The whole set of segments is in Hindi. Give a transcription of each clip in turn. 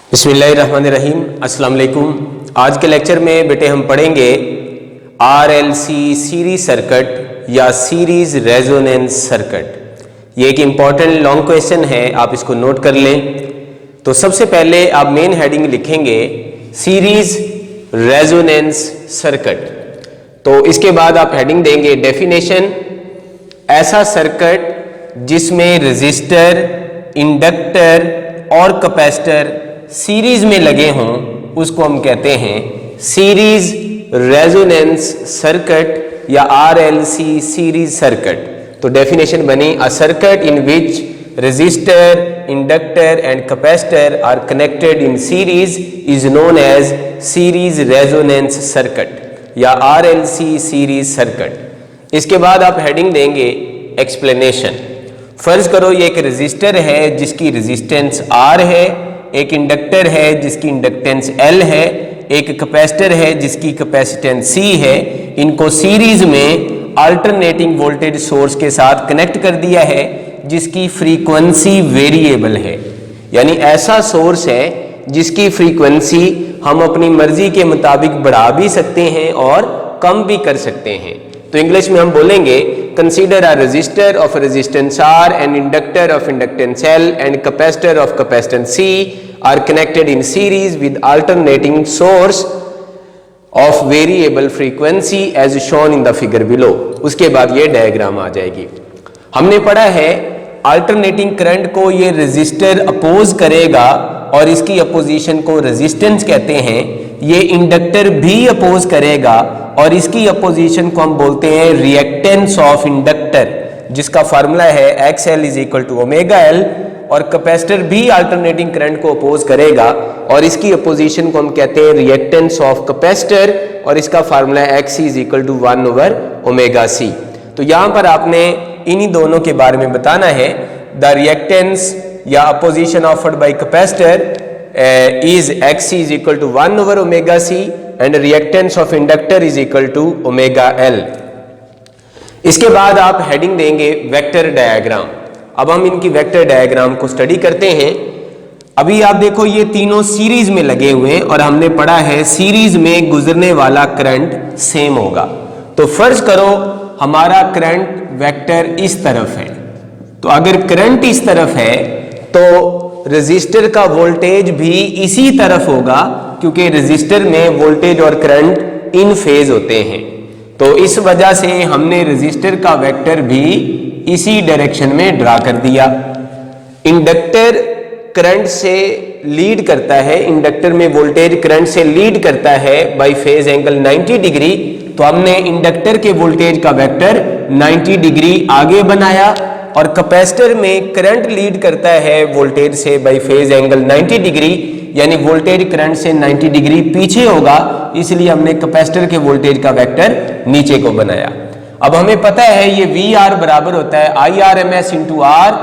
बिस्मिल्लाहिर्रहमानिर्रहीम, अस्सलाम वालेकुम। आज के लेक्चर में बेटे हम पढ़ेंगे RLC सीरीज सर्किट या सीरीज रेजोनेंस सर्किट। ये एक इम्पॉर्टेंट लॉन्ग क्वेश्चन है, आप इसको नोट कर लें। तो सबसे पहले आप मेन हेडिंग लिखेंगे सीरीज रेजोनेंस सर्किट। तो इसके बाद आप हेडिंग देंगे डेफिनेशन, ऐसा सर्किट जिसमें रजिस्टर, इंडक्टर और कैपेसिटर सीरीज में लगे हों उसको हम कहते हैं सीरीज रेजोनेंस सर्किट या RLC सीरीज सर्किट। तो डेफिनेशन बनी, a circuit in which resistor, inductor and capacitor are connected in series is known as series resonance circuit या RLC series circuit। इसके बाद आप हेडिंग देंगे एक्सप्लेनेशन। फर्ज करो ये एक रजिस्टर है जिसकी रेजिस्टेंस R है, एक इंडक्टर है जिसकी इंडक्टेंस L है, एक कैपेसिटर है जिसकी कैपेसिटेंस C है। इनको सीरीज में अल्टरनेटिंग वोल्टेज सोर्स के साथ कनेक्ट कर दिया है जिसकी फ्रीक्वेंसी वेरिएबल है, यानी ऐसा सोर्स है जिसकी फ्रीक्वेंसी हम अपनी मर्जी के मुताबिक बढ़ा भी सकते हैं और कम भी कर सकते हैं। तो इंग्लिश में हम बोलेंगे consider a resistor of resistance R and inductor of inductance L and capacitor of capacitance C are connected in series with alternating source of variable frequency as shown in the figure below. उसके बाद ये डायग्राम आ जाएगी। हमने पढ़ा है अल्टरनेटिंग करंट को ये रेजिस्टर अपोज करेगा और इसकी अपोजिशन को रेजिस्टेंस कहते हैं। ये इंडक्टर भी अपोज करेगा और इसकी अपोजिशन को हम बोलते हैं रिएक्टेंस ऑफ इंडक्टर, जिसका फार्मूला है XL is equal to omega L। और कैपेसिटर भी अल्टरनेटिंग करंट को अपोज करेगा और इसकी अपोजिशन को हम कहते हैं रिएक्टेंस ऑफ कैपेसिटर और इसका फार्मूला है XC is equal to 1 over omega C। तो यहाँ पर आपने इन्हीं दोनों के बारे में बताना है। द रिएक्टेंस या opposition offered by capacitor is XC is equal to 1 over omega C and reactance of inductor is equal to omega L। इसके बाद आप हेडिंग देंगे वेक्टर डायग्राम। अब हम इनकी वेक्टर डायग्राम को स्टडी करते हैं। अभी आप देखो ये तीनों सीरीज में लगे हुए हैं और हमने पढ़ा है सीरीज में गुजरने वाला करंट सेम होगा। तो फर्ज करो हमारा करंट वेक्टर इस तरफ है, तो अगर करंट इस तरफ है तो रेजिस्टर का वोल्टेज भी इसी तरफ होगा, क्योंकि रेजिस्टर में वोल्टेज और करंट इन फेज होते हैं। तो इस वजह से हमने रेजिस्टर का वेक्टर भी इसी डायरेक्शन में ड्रा कर दिया। इंडक्टर करंट से लीड करता है, इंडक्टर में वोल्टेज करंट से लीड करता है बाय फेज एंगल 90 डिग्री। तो हमने इंडक्टर के वोल्टेज का वेक्टर 90 डिग्री आगे बनाया और कैपेसिटर में करंट लीड करता है वोल्टेज से बाय फेज एंगल 90 डिग्री, यानी वोल्टेज करंट से 90 डिग्री पीछे होगा, इसलिए हमने कैपेसिटर के वोल्टेज का वेक्टर नीचे को बनाया। अब हमें पता है ये VR बराबर होता है IRMS इंटू R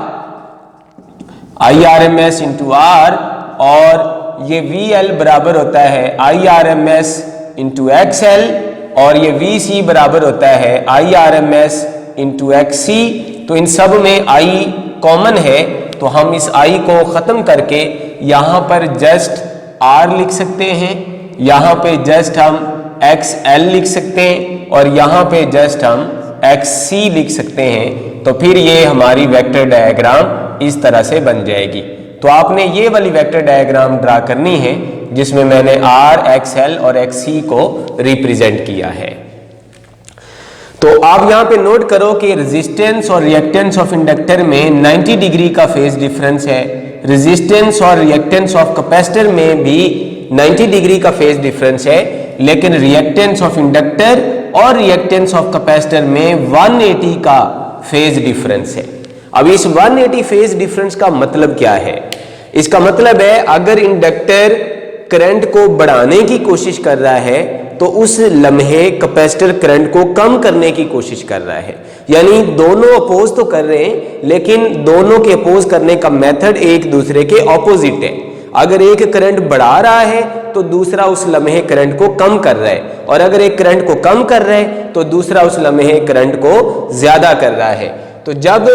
और ये VL बराबर होता है IRMS इंटू XL और ये VC बराबर होता है IRMS इंटू XC। तो इन सब में I कॉमन है, तो हम इस I को खत्म करके यहाँ पर जस्ट R लिख सकते हैं, यहाँ पे जस्ट हम XL लिख सकते हैं और यहाँ पे जस्ट हम XC लिख सकते हैं। तो फिर ये हमारी वेक्टर डायग्राम इस तरह से बन जाएगी। तो आपने ये वाली वेक्टर डायग्राम ड्रा करनी है जिसमें मैंने R, XL और XC को रिप्रेजेंट किया है। तो आप यहाँ पे नोट करो कि रेजिस्टेंस और रिएक्टेंस ऑफ इंडक्टर में 90 डिग्री का फेज डिफरेंस है। रेजिस्टेंस और रिएक्टेंस ऑफ कैपेसिटर में भी 90 डिग्री का फेज डिफरेंस है, लेकिन रिएक्टेंस ऑफ इंडक्टर और रिएक्टेंस ऑफ कैपेसिटर में 180 का फेज डिफरेंस है। अब इस 180 फेज डिफरेंस का मतलब क्या है? इसका मतलब है अगर इंडक्टर करंट को बढ़ाने की कोशिश कर रहा है तो उस लम्हे कैपेसिटर करंट को कम करने की कोशिश कर रहा है। यानी दोनों अपोज तो कर रहे हैं, लेकिन दोनों के अपोज करने का मेथड एक दूसरे के ऑपोजिट है। अगर एक करंट बढ़ा रहा है तो दूसरा उस लम्हे करंट को कम कर रहा है, और अगर एक करंट को कम कर रहा है तो दूसरा उस लम्हे करंट को ज्यादा कर रहा है। तो जब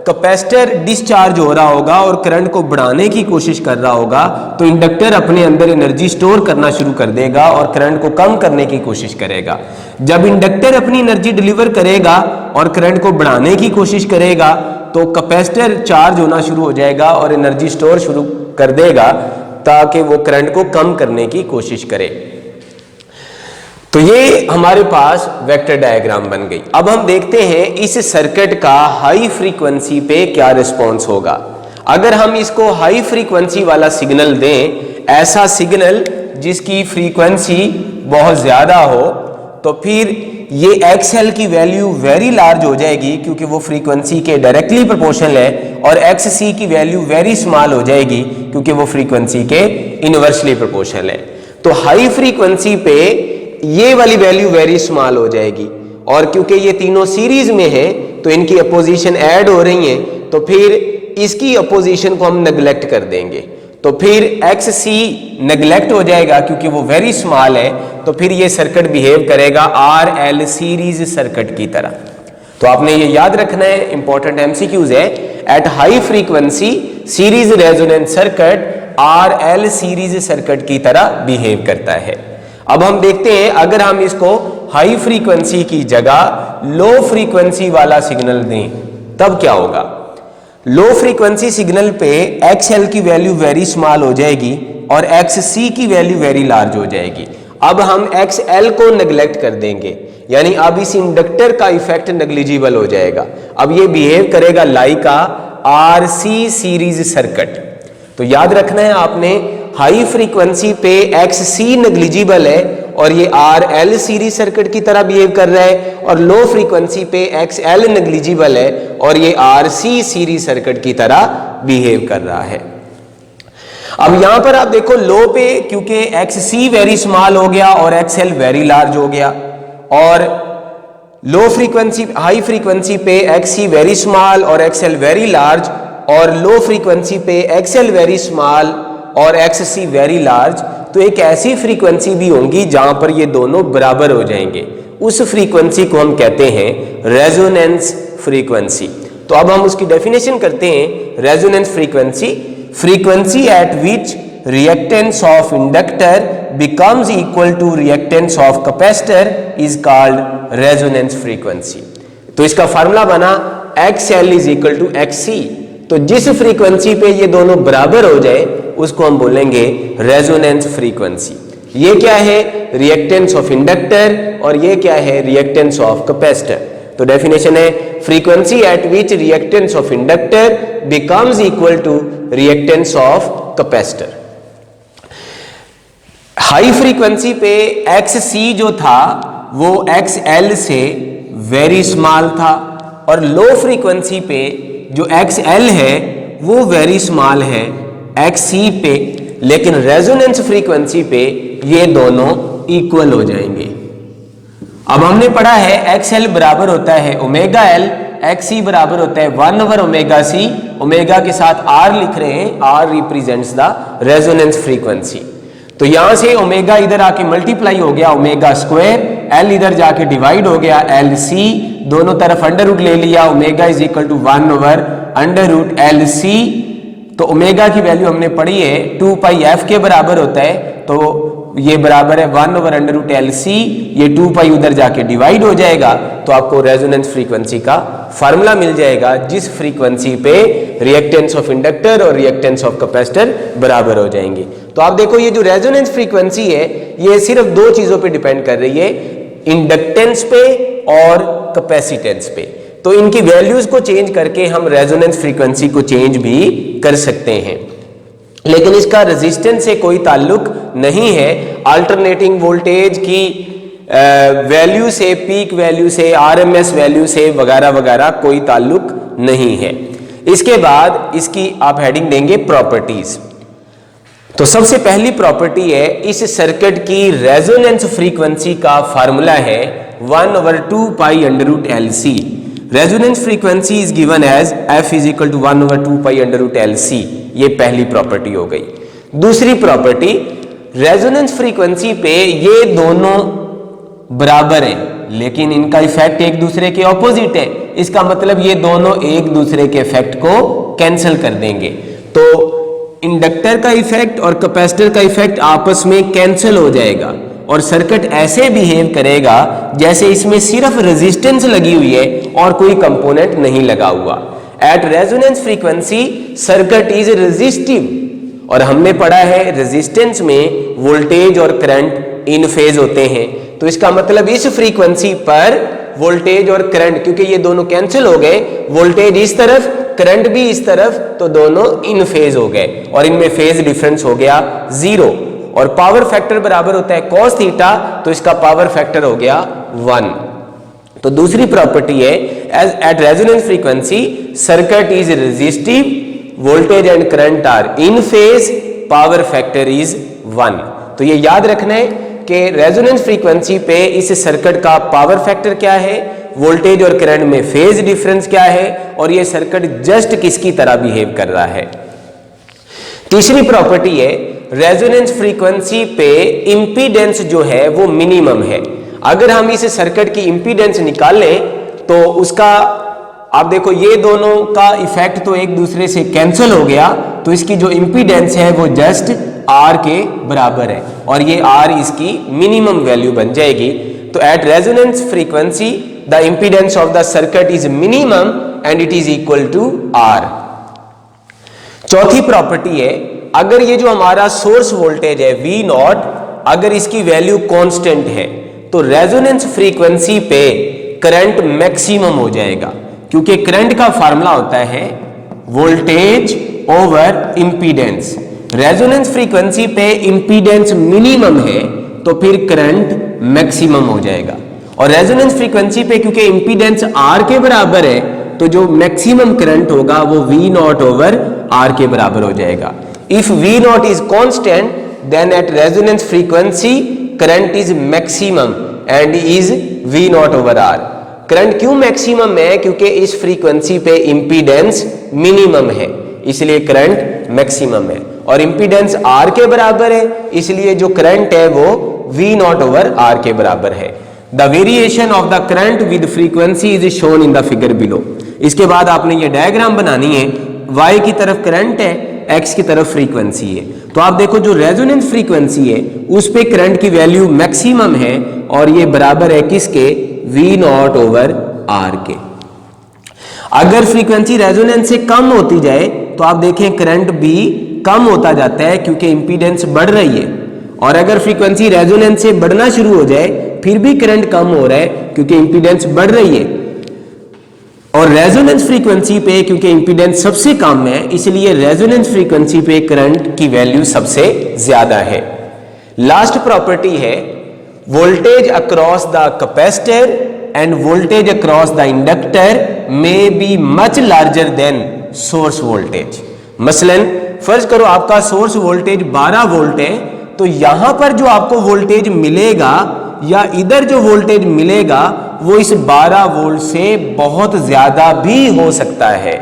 कैपेसिटर डिस्चार्ज हो रहा होगा और करंट को बढ़ाने की कोशिश कर रहा होगा, तो इंडक्टर अपने अंदर एनर्जी स्टोर करना शुरू कर देगा और करंट को कम करने की कोशिश करेगा। जब इंडक्टर अपनी एनर्जी डिलीवर करेगा और करंट को बढ़ाने की कोशिश करेगा तो कैपेसिटर चार्ज होना शुरू हो जाएगा और एनर्जी स्टोर शुरू कर देगा ताकि वो करंट को कम करने की कोशिश करे। तो ये हमारे पास वेक्टर डायग्राम बन गई। अब हम देखते हैं इस सर्किट का हाई फ्रीक्वेंसी पे क्या रिस्पॉन्स होगा। अगर हम इसको हाई फ्रीक्वेंसी वाला सिग्नल दें, ऐसा सिग्नल जिसकी फ्रीक्वेंसी बहुत ज़्यादा हो, तो फिर ये XL की वैल्यू वेरी लार्ज हो जाएगी क्योंकि वो फ्रीक्वेंसी के डायरेक्टली प्रोपोर्शनल है, और XC की वैल्यू वेरी स्मॉल हो जाएगी क्योंकि वो फ्रीक्वेंसी के इनवर्सली प्रोपोर्शनल है। तो हाई फ्रीक्वेंसी पे ये वाली वैल्यू वेरी स्मॉल हो जाएगी, और क्योंकि ये तीनों सीरीज में है तो इनकी अपोजिशन ऐड हो रही है, तो फिर इसकी अपोजिशन को हम नेग्लेक्ट कर देंगे, तो फिर XC नेग्लेक्ट हो जाएगा क्योंकि वो वेरी स्मॉल है, तो फिर ये सर्किट बिहेव करेगा RL सीरीज सर्किट की तरह। तो आपने ये याद रखना है, इंपॉर्टेंट MCQs है। At high frequency series resonance circuit RL series circuit की तरह बिहेव करता है। अब हम देखते हैं अगर हम इसको हाई फ्रीक्वेंसी की जगह लो फ्रीक्वेंसी वाला सिग्नल दें तब क्या होगा। लो फ्रीक्वेंसी सिग्नल पे XL की वैल्यू वेरी स्मॉल हो जाएगी और XC की वैल्यू वेरी लार्ज हो जाएगी। अब हम XL को नेग्लेक्ट कर देंगे, यानी अब इस इंडक्टर का इफेक्ट नेग्लिजिबल हो जाएगा। अब ये बिहेव करेगा लाइक RC सीरीज सर्किट। तो याद रखना है आपने, हाई फ्रीक्वेंसी पे XC नेग्लिजिबल है और ये RL सीरीज सर्किट की तरह बिहेव कर रहा है, और लो फ्रीक्वेंसी पे XL नेग्लिजिबल है और ये RC सीरीज सर्किट की तरह बिहेव कर रहा है। अब यहां पर आप देखो लो पे क्योंकि XC वेरी स्मॉल हो गया और XL वेरी लार्ज हो गया, और लो फ्रीक्वेंसी हाई फ्रीक्वेंसी पे XC वेरी स्मॉल और XL वेरी लार्ज, और लो फ्रीक्वेंसी पे XL वेरी स्मॉल और XC वेरी लार्ज। तो एक ऐसी फ्रीक्वेंसी भी होंगी जहां पर ये दोनों बराबर हो जाएंगे, उस फ्रीक्वेंसी को हम कहते हैं रेजोनेंस फ्रीक्वेंसी। तो अब हम उसकी डेफिनेशन करते हैं। Resonance frequency, frequency at which reactance of inductor becomes equal to reactance of capacitor is called resonance frequency. तो इसका फार्मूला बना XL is equal to XC। तो जिस फ्रीक्वेंसी पे ये दोनों बराबर हो जाए उसको हम बोलेंगे रेजोनेंस फ्रीक्वेंसी। ये क्या है, रिएक्टेंस ऑफ इंडक्टर, और ये क्या है, रिएक्टेंस ऑफ कैपेसिटर। तो डेफिनेशन है frequency at which reactance of inductor becomes equal to reactance of capacitor. High frequency पे XC जो था वो XL से वेरी स्मॉल था, और लो फ्रीक्वेंसी पे जो XL है वो वेरी स्मॉल है XC पे, लेकिन रेजोनेंस फ्रीक्वेंसी पे ये दोनों इक्वल हो जाएंगे। अब हमने पढ़ा है XL बराबर होता है ओमेगा L, XC बराबर होता है 1/ωc। ओमेगा के साथ R लिख रहे हैं, R represents the resonance frequency. तो यहां से ओमेगा इधर आके मल्टीप्लाई हो गया ओमेगा स्क्वायर, L इधर जाके डिवाइड हो गया LC, दोनों तरफ अंडर रूट ले लिया, omega is equal to 1/√LC। तो ओमेगा की वैल्यू हमने पढ़ी है 2πf के बराबर होता है, तो ये बराबर है 1/√LC। ये 2π उधर जाके डिवाइड हो जाएगा, तो आपको रेजोनेंस फ्रीक्वेंसी का फार्मूला मिल जाएगा जिस फ्रीक्वेंसी पे रिएक्टेंस ऑफ इंडक्टर और रिएक्टेंस ऑफ कैपेसिटर बराबर हो जाएंगे। तो आप देखो ये जो रेजोनेंस फ्रीक्वेंसी है ये सिर्फ दो चीजों पे डिपेंड कर रही है, इंडक्टेंस पे और कैपेसिटेंस पे। तो इनकी वैल्यूज को चेंज करके हम रेजोनेंस फ्रीक्वेंसी को चेंज भी कर सकते हैं, लेकिन इसका रेजिस्टेंस से कोई ताल्लुक नहीं है। अल्टरनेटिंग वोल्टेज की वैल्यू से, पीक वैल्यू से, RMS वैल्यू से वगैरह वगैरह कोई ताल्लुक नहीं है। इसके बाद इसकी आप हेडिंग देंगे प्रॉपर्टीज। तो सबसे पहली प्रॉपर्टी है इस सर्किट की रेजोनेंस फ्रीक्वेंसी का फार्मूला है 1/2π√LC। Resonance frequency is given as F is equal to 1/2π√LC। ये पहली प्रॉपर्टी हो गई। दूसरी प्रॉपर्टी, रेजोनेंस फ्रीक्वेंसी पे ये दोनों बराबर हैं लेकिन इनका इफेक्ट एक दूसरे के ऑपोजिट है। इसका मतलब ये दोनों एक दूसरे के इफेक्ट को कैंसिल कर देंगे। तो इंडक्टर का इफेक्ट और कैपेसिटर का इफेक्ट आपस में कैंसिल हो जाएगा और सर्किट ऐसे बिहेव करेगा जैसे इसमें सिर्फ रेजिस्टेंस लगी हुई है और कोई कंपोनेंट नहीं लगा हुआ। Eight resonance frequency circuit is resistive और हमने पढ़ा है रेजिस्टेंस में वोल्टेज और करंट इन फेज होते हैं। तो इसका मतलब इस फ्रीक्वेंसी पर वोल्टेज और करंट, क्योंकि ये दोनों कैंसिल हो गए, वोल्टेज इस तरफ करंट भी इस तरफ, तो दोनों इन फेज हो गए और इनमें फेज डिफरेंस हो गया 0 और पावर फैक्टर बराबर होता है कॉस थीटा, तो इसका पावर फैक्टर हो गया 1। तो दूसरी प्रॉपर्टी है as at resonance frequency circuit is resistive, voltage and current are in phase, power factor is 1। तो ये याद रखना है कि रेजोनेंस फ्रीक्वेंसी पे इस सर्किट का पावर फैक्टर क्या है, वोल्टेज और करंट में फेज डिफरेंस क्या है और ये सर्किट जस्ट किसकी तरह बिहेव कर रहा है। तीसरी प्रॉपर्टी है रेजोनेंस फ्रीक्वेंसी पे इंपीडेंस जो है वो मिनिमम है। अगर हम इस सर्किट की इंपीडेंस निकालें तो उसका आप देखो ये दोनों का इफेक्ट तो एक दूसरे से कैंसिल हो गया, तो इसकी जो इंपीडेंस है वो जस्ट R के बराबर है और ये R इसकी मिनिमम वैल्यू बन जाएगी। तो at resonance frequency the impedance of the circuit is minimum and it is equal to R। चौथी प्रॉपर्टी है अगर ये जो हमारा सोर्स वोल्टेज है V0 अगर इसकी वैल्यू कांस्टेंट है तो रेजोनेंस फ्रीक्वेंसी पे करंट मैक्सिमम हो जाएगा, क्योंकि करंट का फार्मूला होता है voltage over impedance. Resonance frequency पे इंपीडेंस मिनिमम है तो फिर करंट मैक्सिमम हो जाएगा और रेजोनेंस फ्रीक्वेंसी पे क्योंकि इंपीडेंस R के बराबर है तो जो मैक्सिमम करंट होगा वो V0 ओवर R के बराबर हो जाएगा। If V0 is constant then at resonance frequency current is maximum and is V0 over R। Current क्यों मैक्सिमम है? क्योंकि इस फ्रीक्वेंसी पे इंपीडेंस मिनिमम है इसलिए करंट मैक्सिमम है और इंपीडेंस R के बराबर है इसलिए जो करंट है वो V0 ओवर R के बराबर है। The variation of the current with frequency is shown in the figure below. इसके बाद आपने ये डायग्राम बनानी है, Y की तरफ करंट है, X की तरफ फ्रीक्वेंसी है। तो आप देखो जो रेजोनेंस फ्रीक्वेंसी है उस पे करंट की वैल्यू मैक्सिमम है और ये बराबर है किसके? V0 ओवर R के। अगर फ्रीक्वेंसी रेजोनेंस से कम होती जाए तो आप देखें करंट भी कम होता जाता है क्योंकि इंपीडेंस बढ़ रही है और अगर फ्रीक्वेंसी रेजोनेंस से बढ़ना शुरू हो जाए फिर भी करंट कम हो रहा है क्योंकि इंपीडेंस बढ़ रही है और रेजोनेंस फ्रीक्वेंसी पे क्योंकि इंपीडेंस सबसे कम है इसलिए रेजोनेंस फ्रीक्वेंसी पे करंट की वैल्यू सबसे ज्यादा है। लास्ट प्रॉपर्टी है voltage across the capacitor end voltage across the inductor may be much larger than source voltage. मसलन फर्ज करो आपका सोर्स वोल्टेज 12 वोल्ट है तो यहां पर जो आपको वोल्टेज मिलेगा या इधर जो वोल्टेज मिलेगा वो इस 12 वोल्ट से बहुत ज्यादा भी हो सकता है।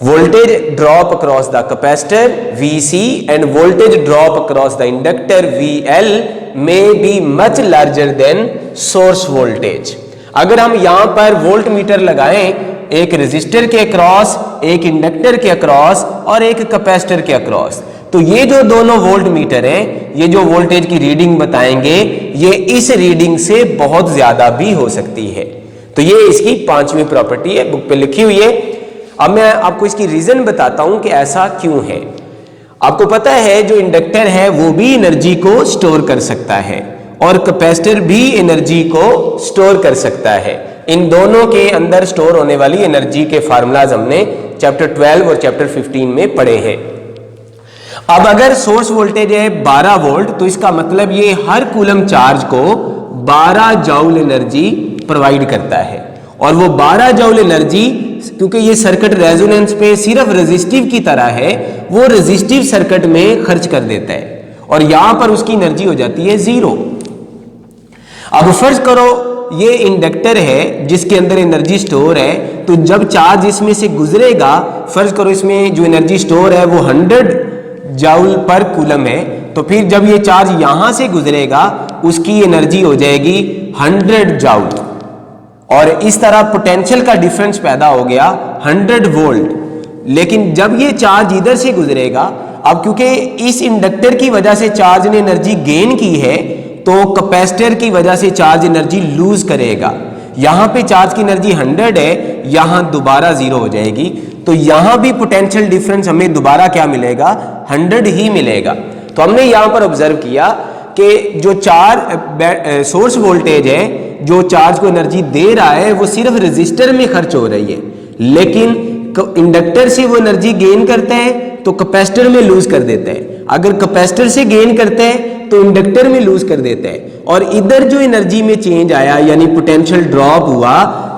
Voltage drop across the capacitor VC end voltage drop across the inductor VL may be much larger than source voltage. अगर हम यहां पर वोल्ट मीटर लगाएं एक रेजिस्टर के अक्रॉस, एक इंडक्टर के अक्रॉस और एक कैपेसिटर के अक्रॉस, तो ये जो दोनों वोल्ट मीटर हैं ये जो वोल्टेज की रीडिंग बताएंगे ये इस रीडिंग से बहुत ज्यादा भी हो सकती है। तो ये इसकी 5वीं प्रॉपर्टी है, बुक पे लिखी हुई है। अब मैं आपको इसकी रीजन बताता हूं कि ऐसा क्यों है। आपको पता है जो इंडक्टर है वो भी एनर्जी को स्टोर कर सकता है और कैपेसिटर भी एनर्जी को स्टोर कर सकता है। इन दोनों के अंदर स्टोर होने वाली एनर्जी के फार्मूलाज हमने चैप्टर 12 और चैप्टर 15 में पढ़े हैं। अब अगर सोर्स वोल्टेज है 12 वोल्ट तो इसका मतलब ये हर कूलम चार्ज को 12 जूल एनर्जी प्रोवाइड करता है और वो 12 जूल एनर्जी क्योंकि ये सर्किट रेजोनेंस पे सिर्फ रेजिस्टिव की तरह है वो रेजिस्टिव सर्किट में खर्च कर देता है और यहां पर उसकी एनर्जी हो जाती है 0। अब फर्ज करो ये इंडक्टर है जिसके अंदर एनर्जी स्टोर है, तो जब चार्ज इसमें से गुजरेगा, फर्ज करो इसमें जो एनर्जी स्टोर है वो 100 जूल पर कूलम है, तो फिर जब ये चार्ज यहां से गुजरेगा उसकी एनर्जी हो जाएगी 100 जूल और इस तरह पोटेंशियल का डिफरेंस पैदा हो गया 100 वोल्ट। लेकिन जब ये चार्ज इधर से गुजरेगा, अब क्योंकि इस इंडक्टर की वजह से चार्ज ने एनर्जी गेन की है, तो कैपेसिटर की वजह से चार्ज एनर्जी लूज करेगा। यहां पे चार्ज की एनर्जी 100 है, यहां दोबारा 0 हो जाएगी, तो यहां भी पोटेंशियल डिफरेंस हमें दोबारा क्या मिलेगा, 100 ही मिलेगा। तो हमने यहां पर ऑब्जर्व किया कि जो सोर्स वोल्टेज है जो चार्ज को एनर्जी दे रहा है वो सिर्फ रेजिस्टर में खर्च हो रही है, लेकिन इंडक्टर से वो एनर्जी गेन करता है तो कैपेसिटर में लूज कर देता है, अगर कैपेसिटर से गेन करता है तो इंडक्टर में लूज कर देता है। और इधर जो एनर्जी में चेंज आया यानी पोटेंशियल ड्रॉप हुआ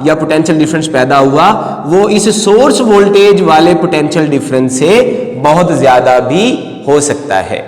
या पोटेंशियल डिफरेंस पैदा हुआ, वो इस सोर्स वोल्टेज वाले पोटेंशियल डिफरेंस से बहुत ज्यादा भी हो सकता है।